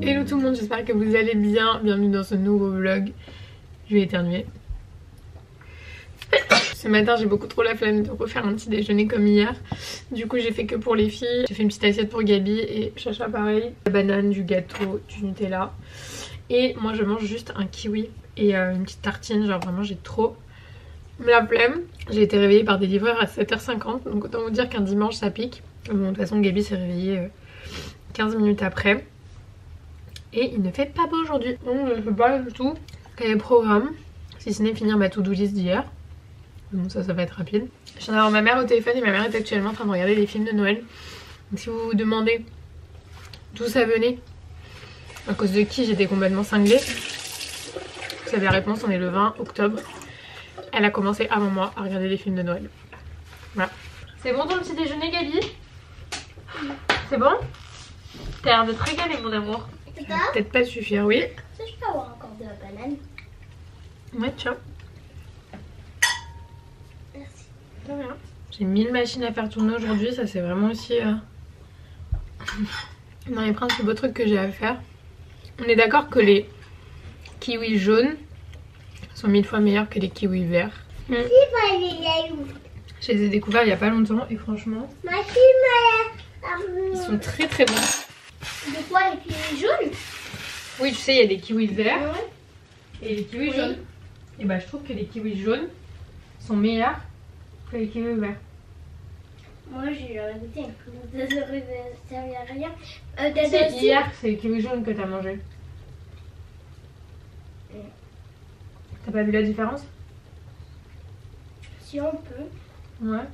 Hello tout le monde, j'espère que vous allez bien. Bienvenue dans ce nouveau vlog. Je vais éternuer. Ce matin j'ai beaucoup trop la flemme de refaire un petit déjeuner comme hier. Du coup j'ai fait que pour les filles. J'ai fait une petite assiette pour Gabi et Chacha pareil. La banane, du gâteau, du Nutella. Et moi je mange juste un kiwi et une petite tartine. Genre vraiment j'ai trop la flemme. J'ai été réveillée par des livreurs à 7h50. Donc autant vous dire qu'un dimanche ça pique. Bon de toute façon Gabi s'est réveillée 15 minutes après. Et il ne fait pas beau aujourd'hui. Donc je ne sais pas du tout quel est le programme. Si ce n'est finir ma to-do list d'hier. Donc ça va être rapide. Je viens d'avoir ma mère au téléphone et ma mère est actuellement en train de regarder les films de Noël. Donc si vous vous demandez d'où ça venait, à cause de qui j'étais complètement cinglée, vous savez la réponse, on est le 20 octobre. Elle a commencé avant moi à regarder les films de Noël. Voilà. C'est bon ton petit déjeuner Gabi? C'est bon? T'as l'air de te régaler mon amour. Peut-être pas suffire, oui. Ça, je peux avoir encore de la banane. Ouais, tiens. Merci. De rien. J'ai 1000 machines à faire tourner aujourd'hui, ça c'est vraiment aussi dans les principaux trucs que j'ai à faire. On est d'accord que les kiwis jaunes sont 1000 fois meilleurs que les kiwis verts. Je les ai découverts il y a pas longtemps et franchement, ils sont très très bons. De quoi, les kiwis jaunes? Oui, tu sais, il y a des kiwis verts Ouais. et les kiwis jaunes. Et bah je trouve que les kiwis jaunes sont meilleurs que les kiwis verts. Moi, j'ai goûté. Ça ne servait à rien. C'est hier, c'est les kiwis jaunes que t'as mangé. T'as pas vu la différence? Si on peut. Ouais.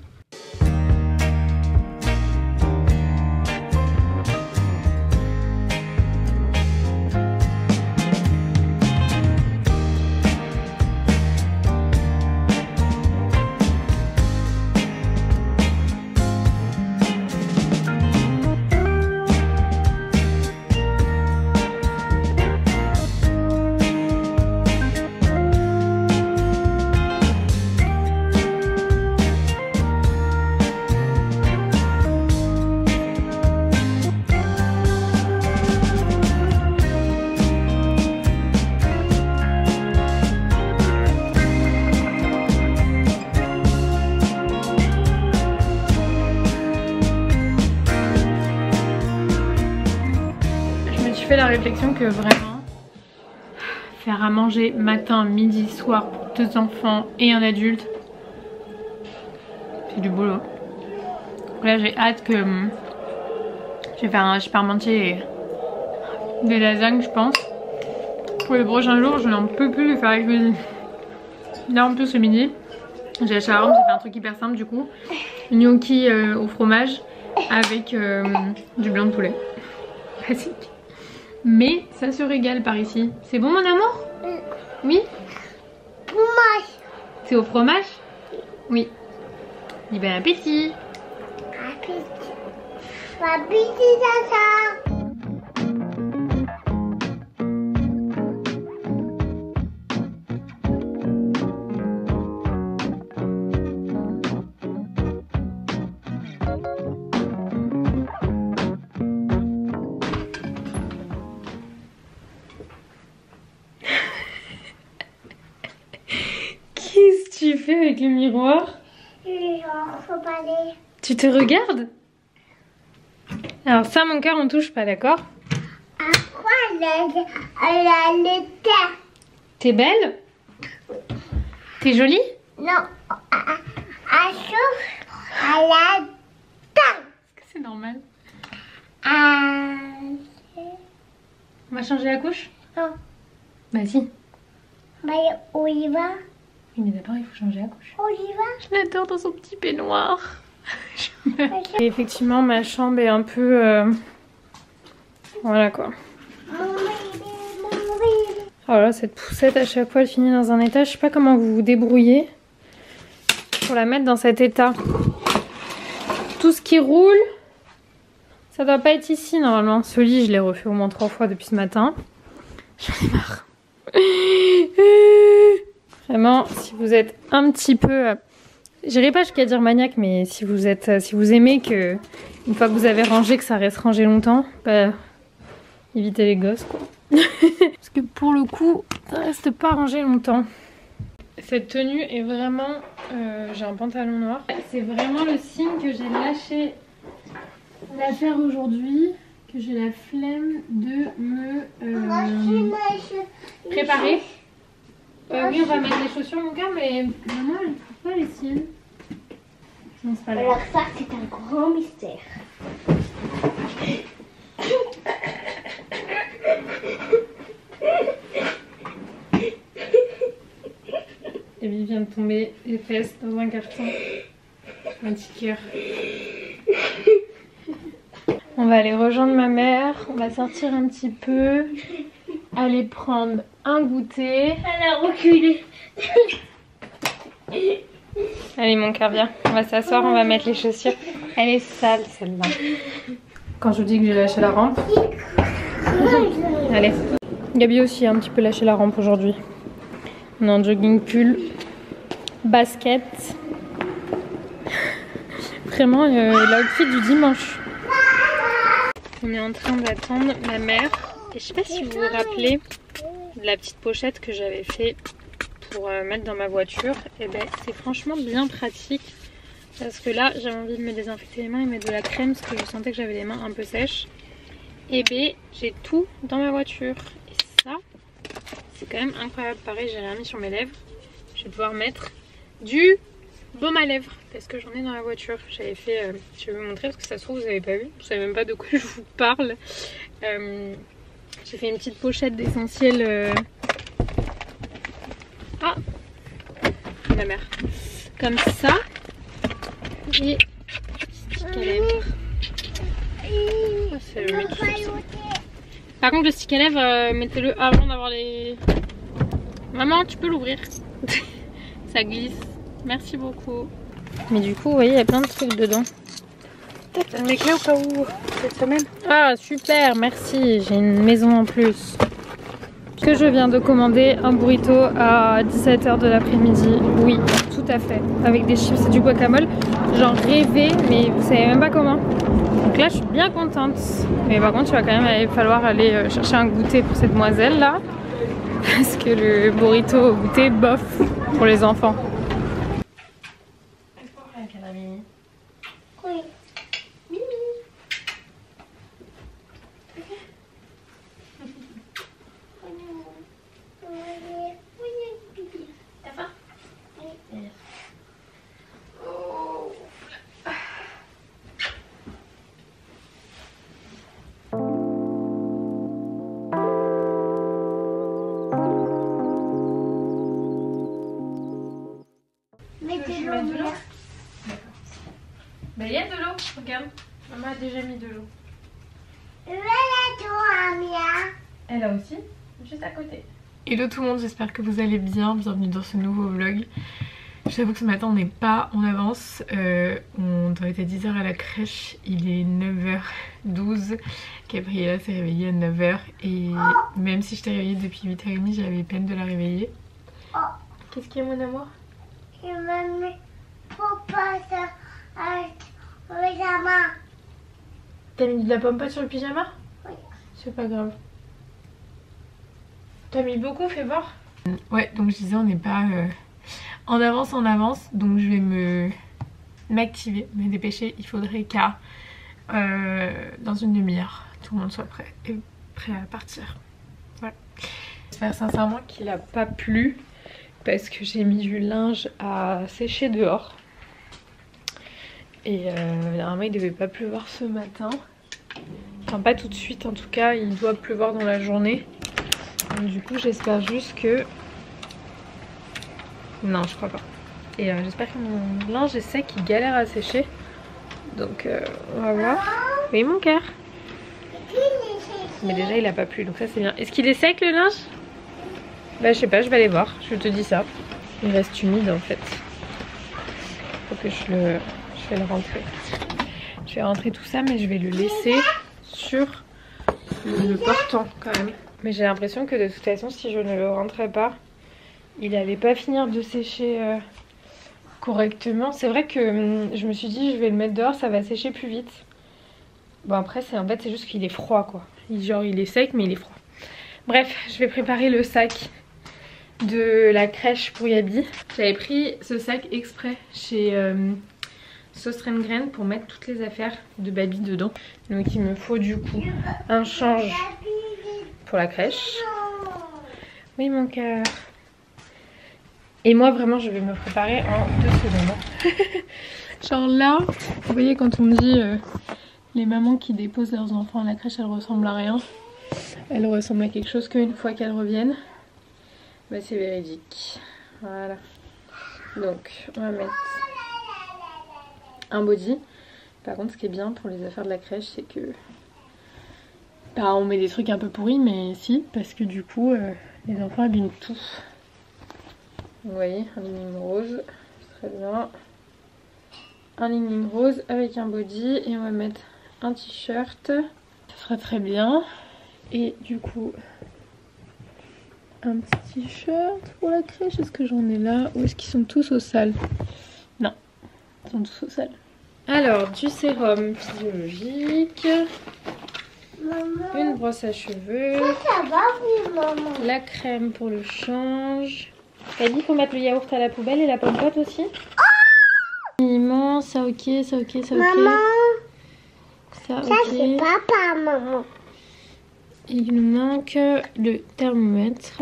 La réflexion que vraiment faire à manger matin, midi, soir pour 2 enfants et un adulte, c'est du boulot. Là j'ai hâte que je vais faire un parmentier et des lasagnes je pense. Pour les prochains jours je n'en peux plus de faire la cuisine. Là en plus ce midi j'ai la shawarma, j'ai fait un truc hyper simple du coup. Gnocchi au fromage avec du blanc de poulet. Classique. Mais ça se régale par ici. C'est bon mon amour? Oui? Fromage. C'est au fromage? Oui. Et bon appétit. Appétit. Appétit, ça. Qu'est-ce que tu fais avec le miroir? Faut pas aller. Tu te regardes? Alors ça mon cœur on touche pas, d'accord? Après, elle a le terre. T'es belle? T'es jolie? Non, à chaud, à la terre. Est-ce que c'est normal? On On va changer la couche? Non. Bah si. Bah, on y va. Oui mais d'abord il faut changer la couche. On y va. Je l'adore dans son petit peignoir. Et effectivement ma chambre est un peu voilà quoi. Mon bébé. Oh là cette poussette à chaque fois elle finit dans un état. Je sais pas comment vous vous débrouillez pour la mettre dans cet état. Tout ce qui roule, ça doit pas être ici normalement. Ce lit je l'ai refait au moins 3 fois depuis ce matin. J'en ai marre. Vraiment si vous êtes un petit peu... J'irai pas jusqu'à dire maniaque, mais si vous aimez que une fois que vous avez rangé, que ça reste rangé longtemps, bah, éviter les gosses quoi. Parce que pour le coup, ça reste pas rangé longtemps. Cette tenue est vraiment... j'ai un pantalon noir. C'est vraiment le signe que j'ai lâché l'affaire aujourd'hui. Que j'ai la flemme de me préparer. Oui, on va mettre les chaussures mon gars, mais maman elle ne trouve pas les siennes. Non, c'est pas là. Alors ça c'est un grand mystère. Evie vient de tomber les fesses dans un carton. Un petit cœur. On va aller rejoindre ma mère. On va sortir un petit peu. Aller prendre un goûter. Elle a reculé. Allez mon cœur, viens. On va s'asseoir, on va mettre les chaussures. Elle est sale celle-là. Quand je vous dis que j'ai lâché la rampe. Allez. Gabi aussi a un petit peu lâché la rampe aujourd'hui. On est en jogging pull, basket. Vraiment l'outfit du dimanche. On est en train d'attendre ma mère. Et je sais pas si vous vous rappelez de la petite pochette que j'avais fait pour mettre dans ma voiture. Et ben c'est franchement bien pratique. Parce que là j'avais envie de me désinfecter les mains et mettre de la crème parce que je sentais que j'avais les mains un peu sèches. Et ben j'ai tout dans ma voiture. Et ça c'est quand même incroyable. Pareil, j'ai rien mis sur mes lèvres. Je vais pouvoir mettre du baume à lèvres parce que j'en ai dans la voiture. J'avais fait, je vais vous montrer parce que ça se trouve vous avez pas vu. Vous savez même pas de quoi je vous parle. J'ai fait une petite pochette d'essentiels. Ah, ma mère. Comme ça. Et stick à lèvres. Oh, c'est le mec qui fait ça. Par contre le stick à lèvres, mettez-le avant d'avoir les... Maman, tu peux l'ouvrir. Ça glisse. Merci beaucoup. Mais du coup, vous voyez, il y a plein de trucs dedans. T'as les clés au cas où cette semaine? Ah, super, merci. J'ai une maison en plus. Que je viens de commander un burrito à 17 h de l'après-midi. Oui, tout à fait. Avec des chips et du guacamole. J'en rêvais, mais vous savez même pas comment. Donc là, je suis bien contente. Mais par contre, il va quand même falloir aller chercher un goûter pour cette demoiselle là. Parce que le burrito au goûter, bof, pour les enfants. Oui. T'as faim? Oui. Mettez l'eau. de l'eau. Bah il y a de l'eau, regarde. Maman a déjà mis de l'eau. Elle a aussi, juste à côté. Hello tout le monde, j'espère que vous allez bien. Bienvenue dans ce nouveau vlog. Je t'avoue que ce matin on n'est pas en avance. On doit être à 10 h à la crèche. Il est 9 h 12. Gabriella s'est réveillée à 9 h. Et même si je t'ai réveillée depuis 8 h 30, j'avais peine de la réveiller. Qu'est-ce qu'il y a mon amour? T'as mis de la pomme sur le pyjama? Oui. C'est pas grave. T'as mis beaucoup, fais voir. Ouais, donc je disais on n'est pas en avance, donc je vais m'activer, me dépêcher. Il faudrait qu'à dans une demi-heure tout le monde soit prêt à partir. Voilà. J'espère sincèrement qu'il a pas plu parce que j'ai mis du linge à sécher dehors. Et normalement il devait pas pleuvoir ce matin. Enfin pas tout de suite en tout cas, il doit pleuvoir dans la journée. Donc, du coup j'espère juste que... Non je crois pas. Et j'espère que mon linge est sec, il galère à sécher. Donc on va voir. Oui mon cœur. Mais déjà il a pas plu donc ça c'est bien. Est-ce qu'il est sec le linge? Bah je sais pas, je vais aller voir, je te dis ça. Il reste humide en fait. Faut que je vais le rentrer. Je vais rentrer tout ça mais je vais le laisser sur le portant quand même. Mais j'ai l'impression que de toute façon si je ne le rentrais pas, il allait pas finir de sécher correctement. C'est vrai que je me suis dit je vais le mettre dehors, ça va sécher plus vite. Bon après en fait c'est juste qu'il est froid quoi. Genre il est sec mais il est froid. Bref, je vais préparer le sac de la crèche pour Gabi. J'avais pris ce sac exprès chez Sauce Rengren pour mettre toutes les affaires de Baby dedans. Donc il me faut du coup un change pour la crèche. Oui mon cœur. Et moi vraiment je vais me préparer en 2 secondes. Genre là, vous voyez quand on dit les mamans qui déposent leurs enfants à la crèche elles ressemblent à rien. Elles ressemblent à quelque chose qu'une fois qu'elles reviennent. Bah c'est véridique. Voilà. Donc on va mettre un body. Par contre ce qui est bien pour les affaires de la crèche c'est que bah, on met des trucs un peu pourris mais si parce que du coup les enfants abîment tout. Vous voyez un lining rose, très bien. Un lining rose avec un body et on va mettre un t-shirt. Ça sera très bien. Et du coup un petit t-shirt pour la crèche. Est-ce que j'en ai là ou est-ce qu'ils sont tous au sale? Non, ils sont tous au sale. Alors du sérum physiologique, maman. Une brosse à cheveux, Ça va, oui, maman. la crème pour le change. T'as dit qu'on mette le yaourt à la poubelle et la pompote aussi? Immense, ça ok, ça ok, ça ok. Maman, Ça ok. ça c'est papa, maman. Il nous manque le thermomètre.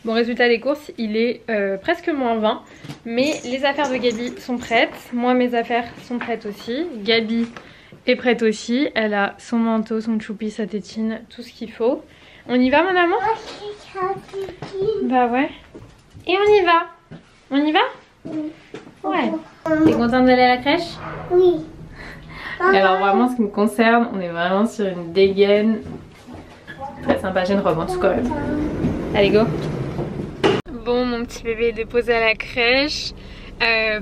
Bon, résultat des courses, il est presque moins 20. Mais les affaires de Gabi sont prêtes. Moi, mes affaires sont prêtes aussi. Gabi est prête aussi. Elle a son manteau, son choupi, sa tétine, tout ce qu'il faut. On y va, mon amour? Bah ouais. Et on y va. On y va? Oui. Ouais. T'es contente d'aller à la crèche? Oui. Alors vraiment, ce qui me concerne, on est vraiment sur une dégaine. Très sympa, j'ai une robe en tout quand même. Allez go. Bon, mon petit bébé est déposé à la crèche.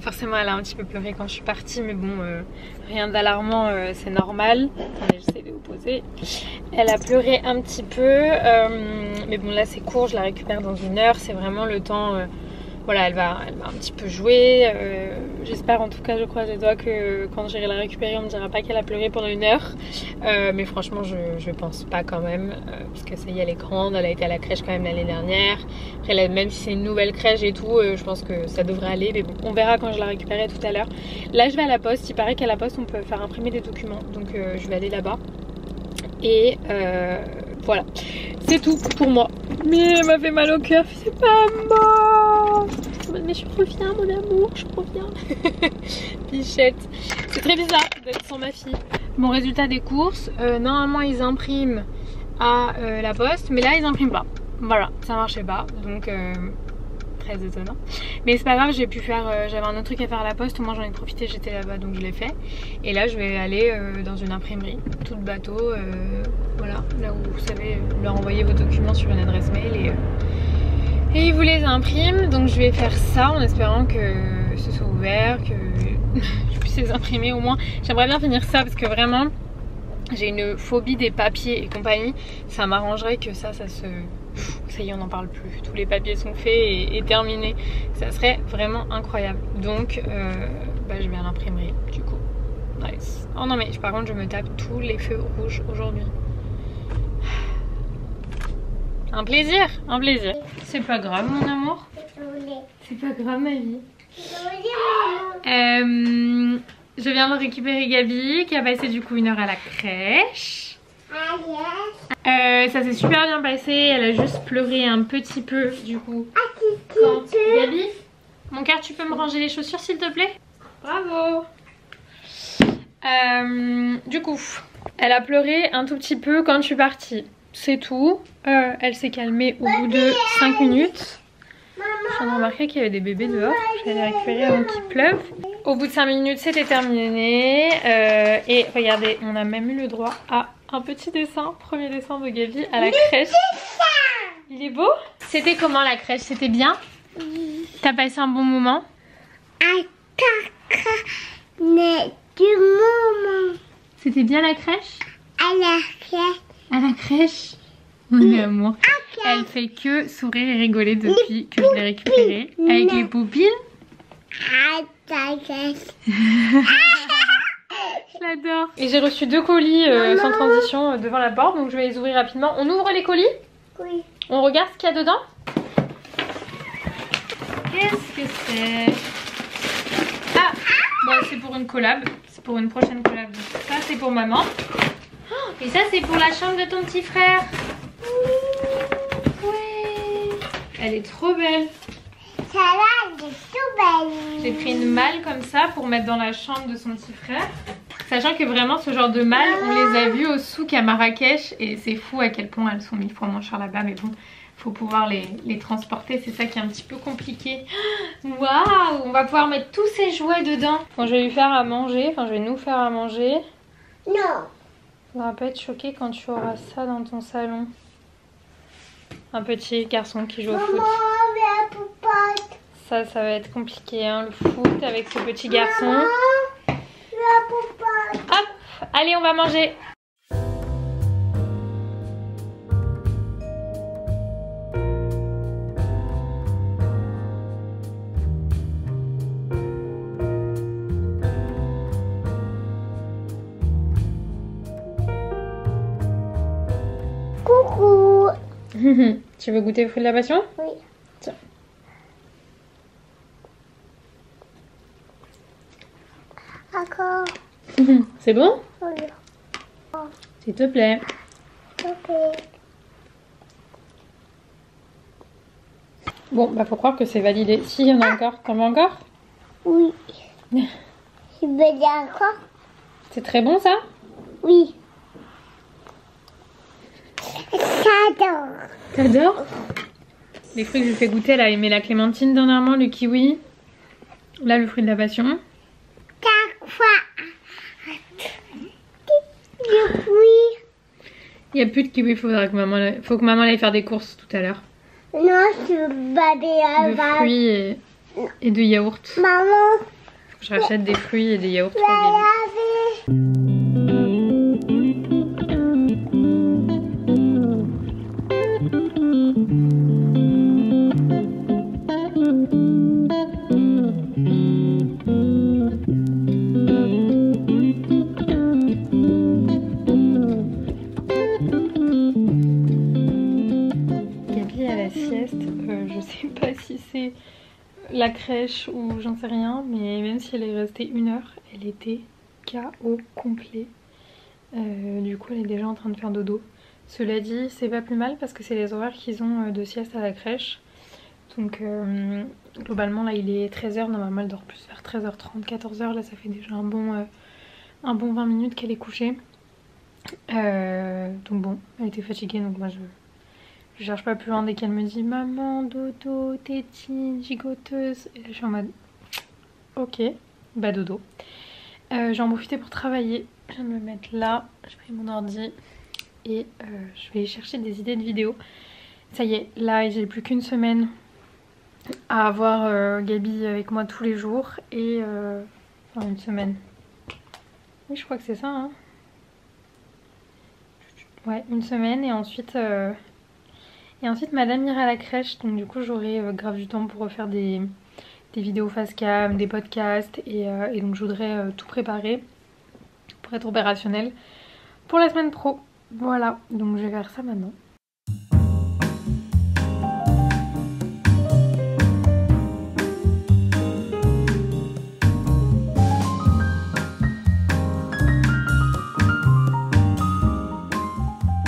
Forcément elle a un petit peu pleuré quand je suis partie, mais bon rien d'alarmant, c'est normal. Attendez, j'essaie de vous poser. Elle a pleuré un petit peu, mais bon là c'est court, je la récupère dans 1 heure. C'est vraiment le temps, voilà, elle va un petit peu jouer. J'espère, en tout cas je croise les doigts que quand j'irai la récupérer on me dira pas qu'elle a pleuré pendant 1 heure. Mais franchement je pense pas quand même, parce que ça y est, elle est grande, elle a été à la crèche quand même l'année dernière. Après là, même si c'est une nouvelle crèche et tout, je pense que ça devrait aller, mais bon, on verra quand je la récupérerai tout à l'heure. Là je vais à la poste, il paraît qu'à la poste on peut faire imprimer des documents, donc je vais aller là-bas. Et voilà, c'est tout pour moi. Mais elle m'a fait mal au cœur, c'est pas moi. Mais je reviens mon amour, je reviens. Pichette. C'est très bizarre d'être sans ma fille. Mon résultat des courses, normalement ils impriment à la poste, mais là ils impriment pas. Voilà, ça marchait pas, donc très étonnant. Mais c'est pas grave, j'ai pu faire, j'avais un autre truc à faire à la poste, au moins j'en ai profité, j'étais là-bas donc je l'ai fait. Et là je vais aller dans une imprimerie, tout le bateau, voilà, là où vous savez leur envoyer vos documents sur une adresse mail et ils vous les impriment. Donc je vais faire ça en espérant que ce soit ouvert, que je puisse les imprimer au moins. J'aimerais bien finir ça parce que vraiment j'ai une phobie des papiers et compagnie. Ça m'arrangerait que ça se... Ça y est, on n'en parle plus. Tous les papiers sont faits et terminés. Ça serait vraiment incroyable. Donc je vais à l'imprimerie du coup. Nice. Oh non mais par contre je me tape tous les feux rouges aujourd'hui. Un plaisir, un plaisir. C'est pas grave mon amour. C'est pas grave ma vie. Je viens de récupérer Gabi qui a passé du coup 1 heure à la crèche. Ça s'est super bien passé, elle a juste pleuré un petit peu du coup. Quand... Gabi, mon cœur, tu peux me ranger les chaussures s'il te plaît? Bravo. Du coup, elle a pleuré un tout petit peu quand je suis partie. C'est tout. Elle s'est calmée au bout de 5 minutes. Je viens de remarquer qu'il y avait des bébés dehors. Je vais les récupérer avant qu'il pleuve. Au bout de 5 minutes, c'était terminé. Et regardez, on a même eu le droit à un petit dessin. Premier dessin de Gabi à la crèche. Il est beau? C'était comment la crèche? C'était bien? T'as passé un bon moment? C'était bien la crèche? À la crèche? Mon amour. Elle fait que sourire et rigoler depuis que je l'ai récupérée. Avec les poupines. Je l'adore. Et j'ai reçu 2 colis sans transition devant la porte, donc je vais les ouvrir rapidement. On ouvre les colis? Oui. On regarde ce qu'il y a dedans? Qu'est-ce que c'est? Ah, bon, c'est pour une collab. C'est pour une prochaine collab. Donc ça, c'est pour maman. Oh, et ça, c'est pour la chambre de ton petit frère. Ouais. Elle est trop belle. Celle-là, elle est tout belle. J'ai pris une malle comme ça pour mettre dans la chambre de son petit frère. Sachant que vraiment ce genre de malles, on les a vues au souk à Marrakech. Et c'est fou à quel point elles sont 1000 fois moins chères là-bas. Mais bon, faut pouvoir les transporter. C'est ça qui est un petit peu compliqué. Waouh, on va pouvoir mettre tous ces jouets dedans. Bon, je vais lui faire à manger. Enfin, je vais nous faire à manger. Non. On va pas être choqué quand tu auras ça dans ton salon. Un petit garçon qui joue au foot. Maman, la poupette. Ça va être compliqué, hein, le foot avec ce petit garçon. Maman, la poupette. Hop, allez, on va manger. Coucou. Tu veux goûter le fruit de la passion? Oui. Tiens. Encore. C'est bon? Oui. S'il te plaît. Ok. Bon, bah faut croire que c'est validé. Si, il y en a encore. T'en veux encore? Oui. Tu veux dire encore? C'est très bon ça? Oui. J'adore. T'adores? Les fruits que je lui fais goûter, elle a aimé la clémentine dernièrement, le kiwi. Là, le fruit de la passion. Chaque fois. Le fruit. Il n'y a plus de kiwi, faut que maman aille faire des courses tout à l'heure. Non, je veux pas De fruits et de yaourt. Maman. Faut que je rachète des fruits et des yaourts pour La Gaby. laver. Gaby à la sieste, je sais pas si c'est la crèche ou j'en sais rien, mais même si elle est restée 1 heure, elle était KO complet. Du coup elle est déjà en train de faire dodo. Cela dit, c'est pas plus mal parce que c'est les horaires qu'ils ont de sieste à la crèche. Donc globalement là il est 13h, normalement elle dort plus vers 13h30, 14h. Là ça fait déjà un bon 20 minutes qu'elle est couchée. Donc bon, elle était fatiguée, donc moi je cherche pas plus loin dès qu'elle me dit maman, dodo, tétine, gigoteuse. Et là je suis en mode ok, bah dodo. J'ai en profité pour travailler. Je viens de me mettre là, j'ai pris mon ordi et je vais chercher des idées de vidéos. Ça y est, là j'ai plus qu'une semaine à avoir Gaby avec moi tous les jours et enfin une semaine. Oui, je crois que c'est ça, hein. Ouais, une semaine et ensuite madame ira à la crèche, donc du coup j'aurai grave du temps pour refaire des vidéos face cam, des podcasts et donc je voudrais tout préparer pour être opérationnelle pour la semaine pro. Voilà, donc je vais faire ça maintenant.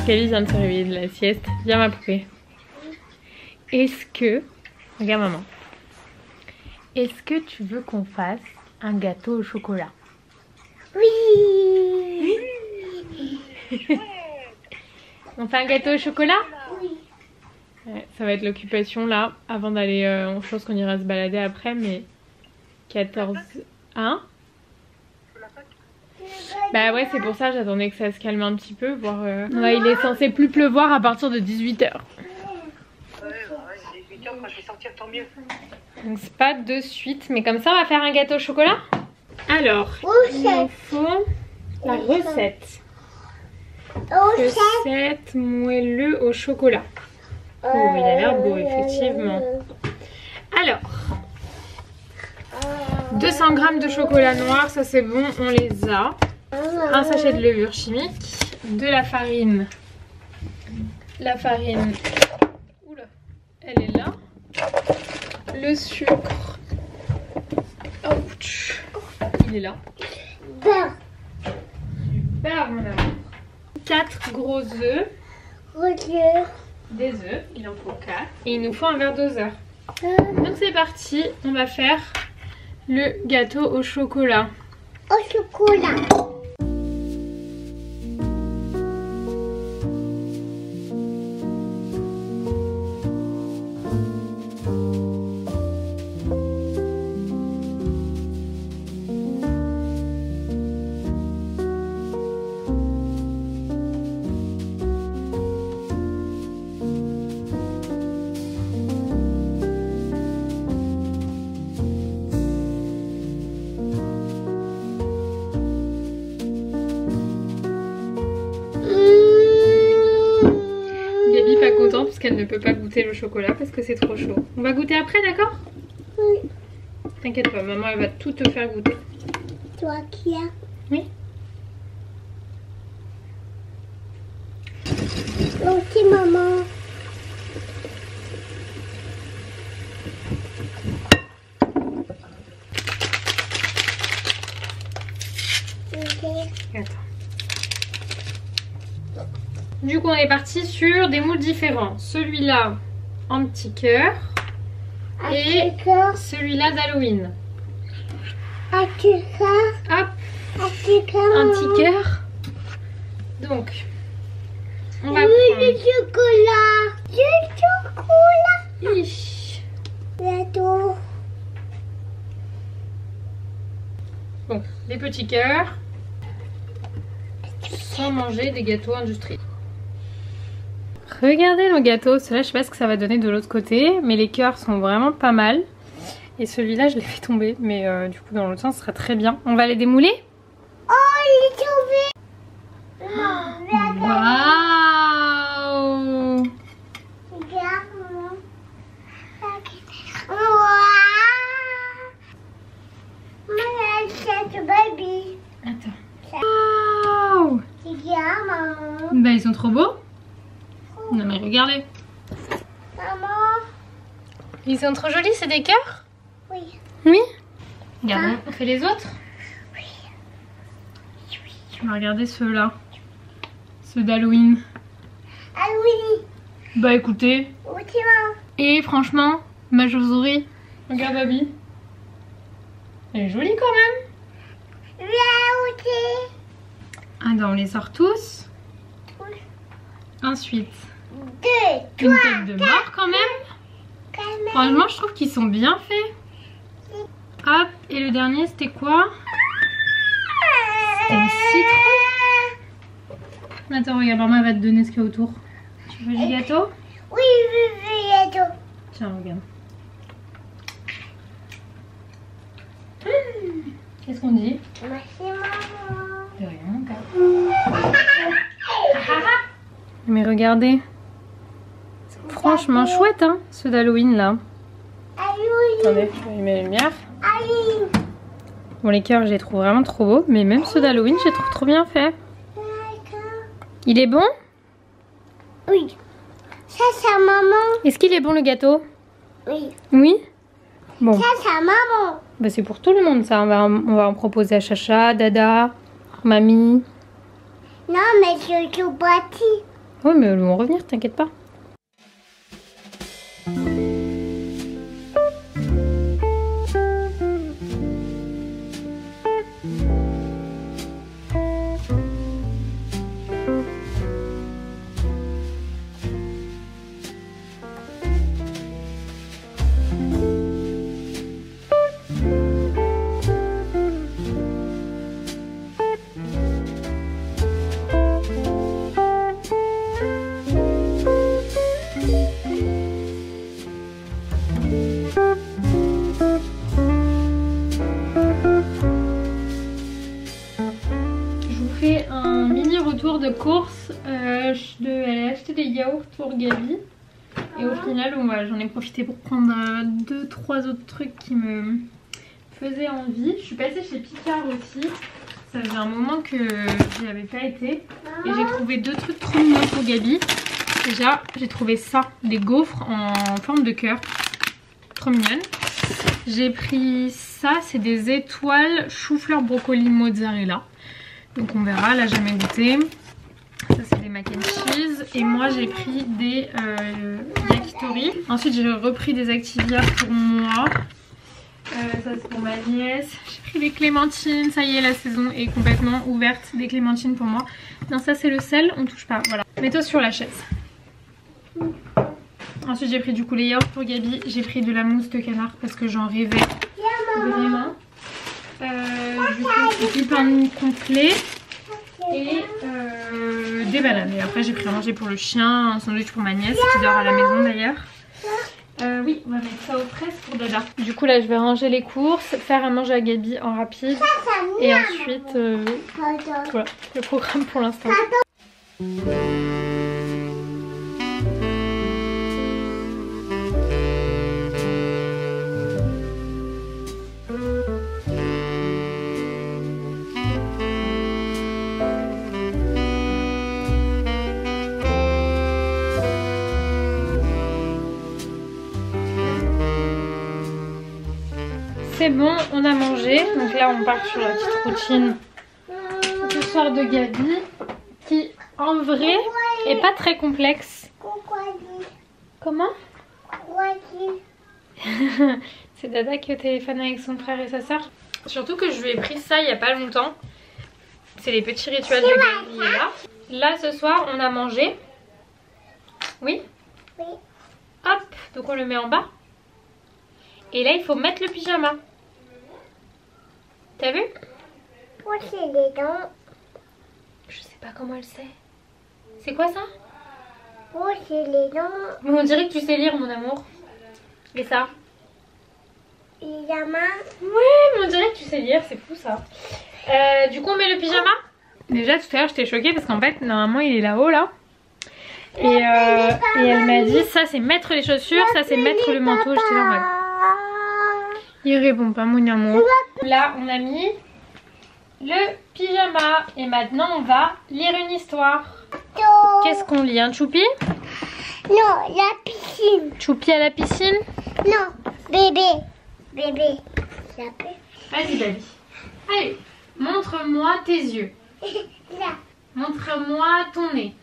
Gaby vient de se réveiller de la sieste. Viens ma poupée. Est-ce que... Regarde maman. Est-ce que tu veux qu'on fasse un gâteau au chocolat? Oui. On fait un gâteau au chocolat? Oui. Ouais, ça va être l'occupation là, avant d'aller... je pense qu'on ira se balader après, mais... 14... Hein? Bah ouais, c'est pour ça j'attendais que ça se calme un petit peu, voir... Ouais, il est censé plus pleuvoir à partir de 18h. Ouais, 18h quand je vais sortir, tant mieux. Donc c'est pas de suite, mais comme ça on va faire un gâteau au chocolat. Alors, il nous faut la recette. Recette moelleux au chocolat. Oh, il a l'air beau, effectivement. Alors, 200 g de chocolat noir, ça c'est bon, on les a. un sachet de levure chimique, de la farine. La farine, oula, elle est là. Le sucre, ouch, il est là. Beurre. Super mon amour. 4 gros œufs. Regarde. Des œufs, il en faut 4. Et il nous faut un verre doseur. Donc c'est parti, on va faire le gâteau au chocolat. Au chocolat. Parce qu'elle ne peut pas goûter le chocolat parce que c'est trop chaud. On va goûter après, d'accord? Oui. T'inquiète pas, maman elle va tout te faire goûter. Toi qui as. Oui. Ok maman. Ok. Attends. Du coup on est parti sur des moules différents. Celui-là en petit cœur et celui-là d'Halloween. Un petit cœur. Hop, Un petit cœur. un petit cœur. Donc on va Oui, prendre... du chocolat. Du chocolat. Ish. Gâteau. Bon, des petits cœurs. Sans manger des gâteaux industriels. Regardez nos gâteaux, celui-là je sais pas ce que ça va donner de l'autre côté, mais les cœurs sont vraiment pas mal. Et celui-là je l'ai fait tomber, mais du coup dans l'autre sens ce sera très bien. On va les démouler. Oh, il est tombé. Waouh! Regarde, maman. Maman, c'est un baby. Attends. Waouh! Regarde, maman. Bah ils sont trop beaux. Non mais regardez. Maman. Ils sont trop jolis, c'est des cœurs? Oui. Oui. Regarde, on fait les autres? Oui. On va regarder ceux-là. Ceux d'Halloween. Ah oui. Bah écoutez. Oui, maman. Et franchement, ma chauve-souris. Regarde Baby. Elle est jolie quand même. Viens, ok. Attends, on les sort tous. Oui. Ensuite, 2, une 3, tête de mort quand même. Franchement, je trouve qu'ils sont bien faits. Hop, et le dernier, c'était quoi? C'était une citrouille. Attends, regarde, maman va te donner ce qu'il y a autour. Tu veux du gâteau? Oui, gâteau. Tiens, regarde. Qu'est-ce qu'on dit? Merci, maman. De rien, mais regardez. Franchement chouette, hein, ceux d'Halloween là. Attendez, je vais mettre la lumière. Bon, les cœurs, je les trouve vraiment trop beaux, mais même ceux d'Halloween, je les trouve trop bien faits. Il est bon? Oui. Ça, c'est maman. Est-ce qu'il est bon le gâteau? Oui. Oui? Bon. Ça, c'est maman. Bah, c'est pour tout le monde ça. On va en proposer à Chacha, Dada, Mamie. Non, mais je suis bâti. Oui, mais elles vont revenir, t'inquiète pas. De course, elle a acheté des yaourts pour Gabi et au final voilà, j'en ai profité pour prendre 2-3 autres trucs qui me faisaient envie. Je suis passée chez Picard aussi, Ça faisait un moment que j'y avais pas été. Et j'ai trouvé 2 trucs trop mignons pour Gabi. Déjà, j'ai trouvé ça, des gaufres en forme de cœur. Trop mignonne. J'ai pris ça, c'est des étoiles chou-fleur brocoli mozzarella. Donc on verra, là j'ai jamais goûté. Ça c'est des mac and cheese. Et moi j'ai pris des yakitori. Ensuite j'ai repris des Activia pour moi. Ça c'est pour ma nièce. J'ai pris des clémentines. Ça y est, la saison est complètement ouverte. Des clémentines pour moi. Non, ça c'est le sel, on touche pas. Voilà. Mets-toi sur la chaise. Ensuite j'ai pris du coup les yaourts pour Gabi. J'ai pris de la mousse de canard parce que j'en rêvais vraiment. Du coup du pain complet et des bananes. Et après j'ai pris à manger pour le chien, un sandwich pour ma nièce qui dort à la maison d'ailleurs. Oui, on va mettre ça aux fraises pour Dada. Du coup là je vais ranger les courses, faire à manger à Gabi en rapide. Et ensuite voilà le programme pour l'instant. C'est bon, on a mangé. Donc là on part sur la petite routine du soir de Gabi qui en vrai est pas très complexe. Comment? C'est Dada qui est au téléphone avec son frère et sa soeur. Surtout que je lui ai pris ça il y a pas longtemps. C'est les petits rituels de Gabi là. Là ce soir on a mangé. Oui? Oui. Hop, donc on le met en bas. Et là il faut mettre le pyjama. T'as vu? Brosser les dents. Je sais pas comment elle sait. C'est quoi ça? Brosser les dents. Mais on dirait que tu sais lire mon amour. Et ça? Pyjama. Ouais, mais on dirait que tu sais lire, c'est fou ça. Du coup on met le pyjama. Déjà tout à l'heure j'étais choquée parce qu'en fait normalement il est là-haut là. Et elle m'a dit ça c'est mettre les chaussures, ça c'est mettre le manteau. J'étais là en mode... Il répond pas mon amour. Là on a mis le pyjama et maintenant on va lire une histoire. Qu'est-ce qu'on lit? Un choupi? Non, la piscine. Choupi à la piscine? Non, bébé. Bébé. Vas-y baby. Allez, montre-moi tes yeux. Là. Montre-moi ton nez.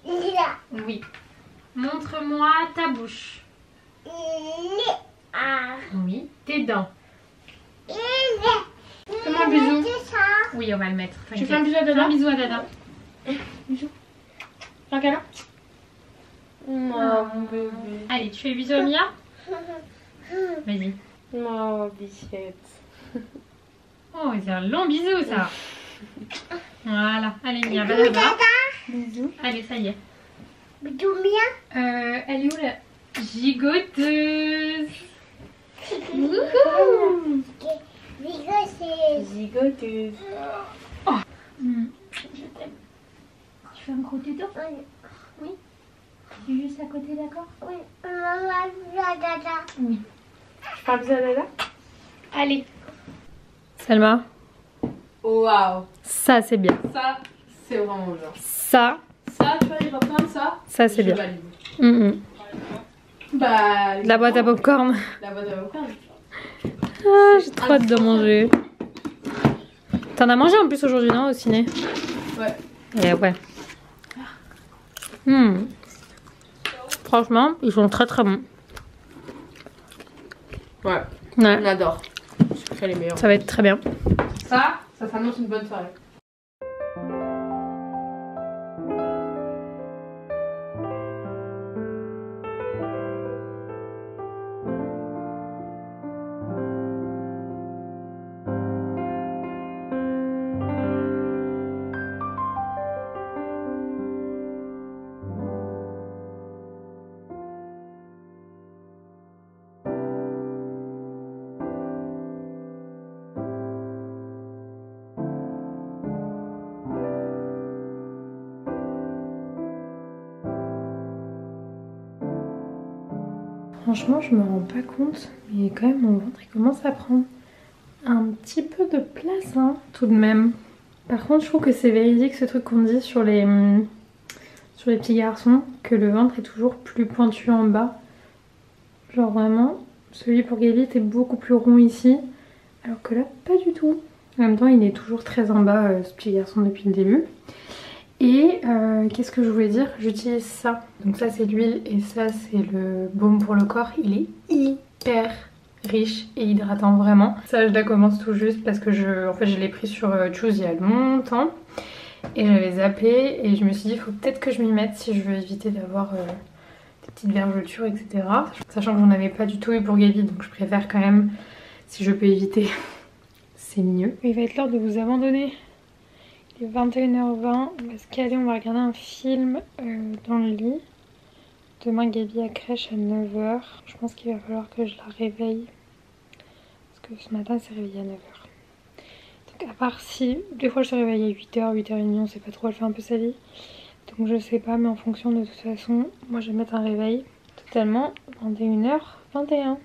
Là. Oui. Montre-moi ta bouche. Ah. Oui. Tes dents. Fais-moi un bisou. Ça. Oui, on va le mettre. Tu fais un bisou à Dada? Fais un bisou à Dada. Bisous. Un câlin? Oh mon bébé. Allez, tu fais bisou à Mia? Vas-y. Oh bichette. Oh, c'est un long bisou ça. Voilà. Allez Mia, va là-bas. Bisous. Allez, ça y est. Bisous, Mia. Elle est où la gigoteuse? Wouhou. Bisous, c'est... Zigoteuse. Je t'aime. Tu fais un gros téton? Oui. Tu es juste à côté, d'accord? Oui, maman, Dada. Oui. Tu fais un bisou à Dada? Allez. Salma, Waouh. ça c'est bien. Ça, c'est vraiment genre. Ça Tu vois les popcorn, ça c'est je bien. valide. Bah, La boîte à popcorn. La boîte à popcorn. Ah, j'ai trop hâte de manger. T'en as mangé en plus aujourd'hui, non, au ciné? Ouais. Et ouais. Franchement, ils sont très très bons. Ouais. Ouais. On adore. C'est les meilleurs. Ça va être très bien. Ça s'annonce une bonne soirée. Franchement, je me rends pas compte, mais quand même mon ventre il commence à prendre un petit peu de place hein, tout de même. Par contre je trouve que c'est véridique ce truc qu'on dit sur les petits garçons, que le ventre est toujours plus pointu en bas. Genre vraiment, celui pour Gaby était beaucoup plus rond ici, alors que là pas du tout. En même temps il est toujours très en bas ce petit garçon depuis le début. Et qu'est-ce que je voulais dire, j'utilise ça. Donc ça c'est l'huile et ça c'est le baume pour le corps. Il est hyper riche et hydratant vraiment. Ça je la commence tout juste parce que je l'ai pris sur Choose il y a longtemps. Et j'avais zappé et je me suis dit il faut peut-être que je m'y mette si je veux éviter d'avoir des petites vergetures etc. Sachant que j'en avais pas du tout eu pour Gaby, donc je préfère quand même, si je peux éviter, c'est mieux. Il va être l'heure de vous abandonner. Il est 21h20, on va se caler, on va regarder un film dans le lit. Demain Gaby à crèche à 9h. Je pense qu'il va falloir que je la réveille. Parce que ce matin elle s'est réveillée à 9h. Donc à part si, des fois je se réveille à 8h, 8h30, on sait pas trop, elle fait un peu sa vie. Donc je sais pas, mais en fonction de toute façon, moi je vais mettre un réveil. Totalement 21h21.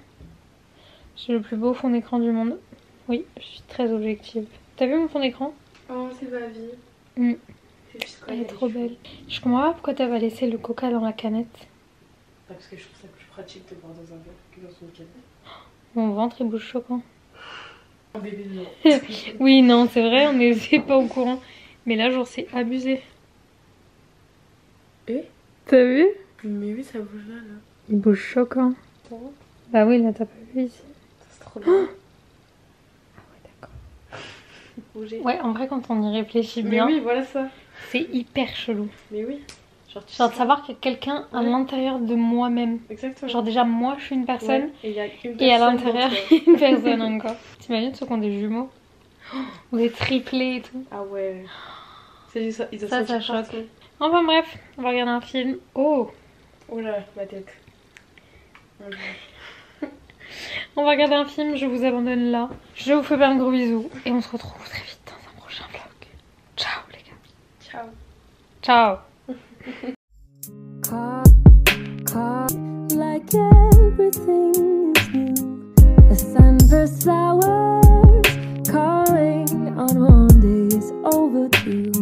J'ai le plus beau fond d'écran du monde. Oui, je suis très objective. T'as vu mon fond d'écran? Oh, c'est ma vie. Elle est trop belle. Je comprends pas pourquoi t'avais laissé le coca dans la canette. Parce que je trouve ça plus pratique de boire dans un verre que dans une canette. Mon ventre il bouge choquant. Oh bébé non. Oui non c'est vrai, on n'est pas au courant. Mais là genre c'est abusé. Et t'as vu? Mais oui ça bouge là. Il bouge choquant. Bah oui là t'as pas vu ici. C'est trop bien. Bouger. Ouais, en vrai, quand on y réfléchit bien, mais oui, voilà ça. C'est hyper chelou. Mais oui. Genre de savoir qu'il y a quelqu'un à l'intérieur de moi-même. Exactement. Genre déjà, moi, je suis une personne. Ouais, et, y a une personne et à l'intérieur, une personne encore. T'imagines ceux qui ont des jumeaux ou des triplés et tout. Ah ouais. C'est ça, ça choque. Enfin bref, on va regarder un film. Oh là, ma tête. On va regarder un film, je vous abandonne là. Je vous fais plein de gros bisous. Et on se retrouve très vite dans un prochain vlog. Ciao les gars. Ciao. Ciao. Like everything is new. The sunburst flowers calling on Mondays overdue.